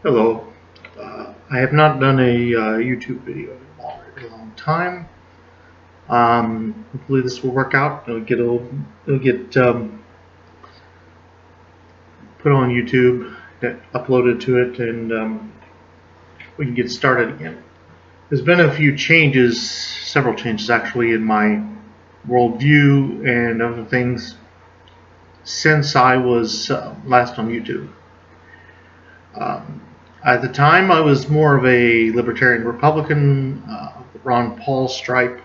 Hello. I have not done a YouTube video in a long time. Hopefully this will work out. It'll get put on YouTube, get uploaded to it, and we can get started again. There's been a few changes, several changes actually, in my worldview and other things since I was last on YouTube. At the time, I was more of a libertarian Republican, Ron Paul stripe.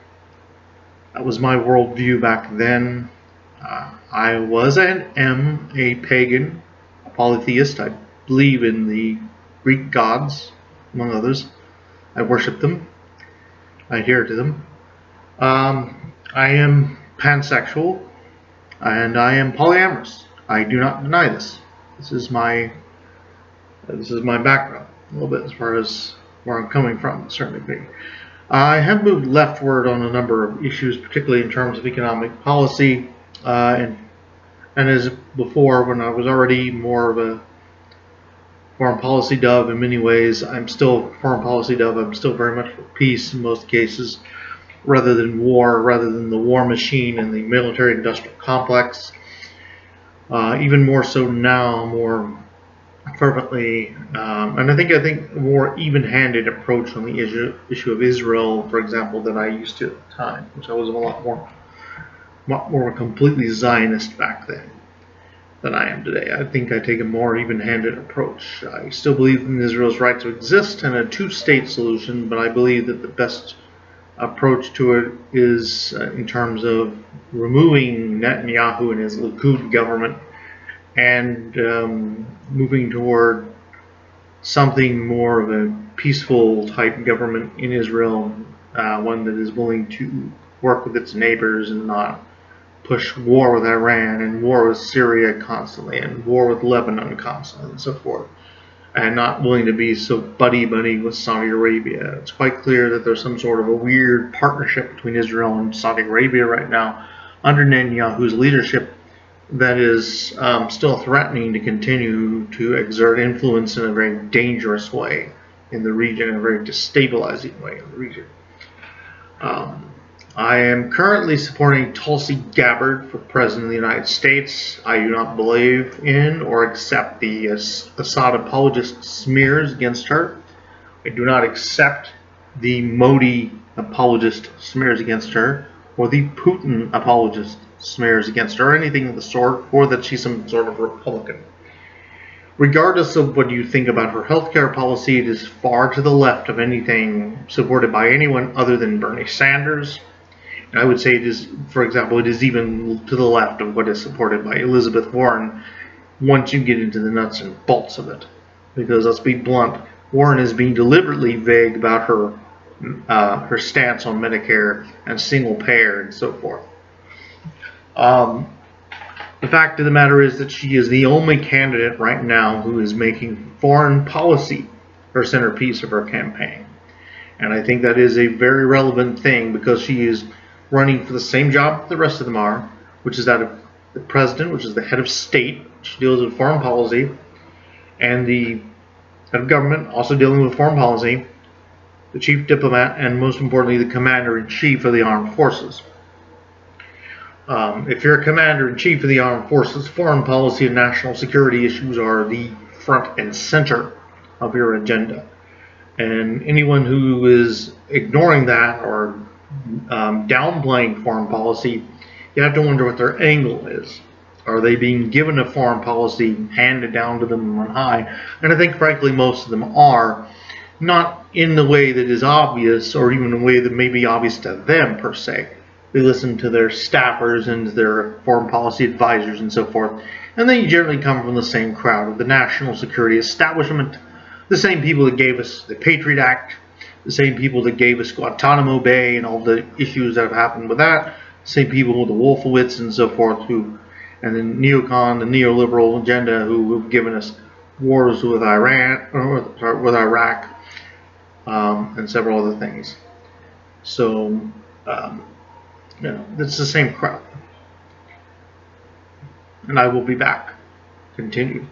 That was my worldview back then. I was and am a pagan, a polytheist. I believe in the Greek gods, among others. I worship them. I adhere to them. I am pansexual, and I am polyamorous. I do not deny this. This is my background, a little bit as far as where I'm coming from, certainly. I have moved leftward on a number of issues, particularly in terms of economic policy, and as before, when I was already more of a foreign policy dove in many ways, I'm still foreign policy dove. I'm still very much for peace in most cases, rather than war, rather than the war machine and the military-industrial complex. Even more so now, more fervently, and I think a more even-handed approach on the issue of Israel, for example, than I used to at the time, which I was a lot more completely Zionist back then than I am today. I think I take a more even-handed approach. I still believe in Israel's right to exist and a two-state solution, but I believe that the best approach to it is in terms of removing Netanyahu and his Likud government and moving toward something more of a peaceful type government in Israel, one that is willing to work with its neighbors and not push war with Iran and war with Syria constantly and war with Lebanon constantly and so forth, and not willing to be so buddy-buddy with Saudi Arabia. It's quite clear that there's some sort of a weird partnership between Israel and Saudi Arabia right now under Netanyahu's leadership that is still threatening to continue to exert influence in a very dangerous way in the region, in a very destabilizing way in the region. I am currently supporting Tulsi Gabbard for President of the United States. I do not believe in or accept the Assad apologist smears against her. I do not accept the Modi apologist smears against her, or the Putin apologist smears against her, or anything of the sort, or that she's some sort of Republican. Regardless of what you think about her healthcare policy, it is far to the left of anything supported by anyone other than Bernie Sanders. And I would say it is, for example, it is even to the left of what is supported by Elizabeth Warren once you get into the nuts and bolts of it. Because let's be blunt, Warren is being deliberately vague about her stance on Medicare and single payer and so forth. The fact of the matter is that she is the only candidate right now who is making foreign policy her centerpiece of her campaign. And I think that is a very relevant thing because she is running for the same job the rest of them are, which is that of the president, which is the head of state. She deals with foreign policy, and the head of government also dealing with foreign policy, the chief diplomat, and most importantly, the commander-in-chief of the armed forces. If you're a commander-in-chief of the armed forces, foreign policy and national security issues are the front and center of your agenda. And anyone who is ignoring that or downplaying foreign policy, you have to wonder what their angle is. Are they being given a foreign policy handed down to them on high? And I think, frankly, most of them are, not in the way that is obvious or even in a way that may be obvious to them, per se. They listen to their staffers and their foreign policy advisors and so forth, and they generally come from the same crowd of the national security establishment, the same people that gave us the Patriot Act, the same people that gave us Guantanamo Bay and all the issues that have happened with that, the same people with the Wolfowitz and so forth, and the neocon, the neoliberal agenda, who have given us wars with Iran, or with Iraq, and several other things. So, it's the same crowd. And I will be back. Continue.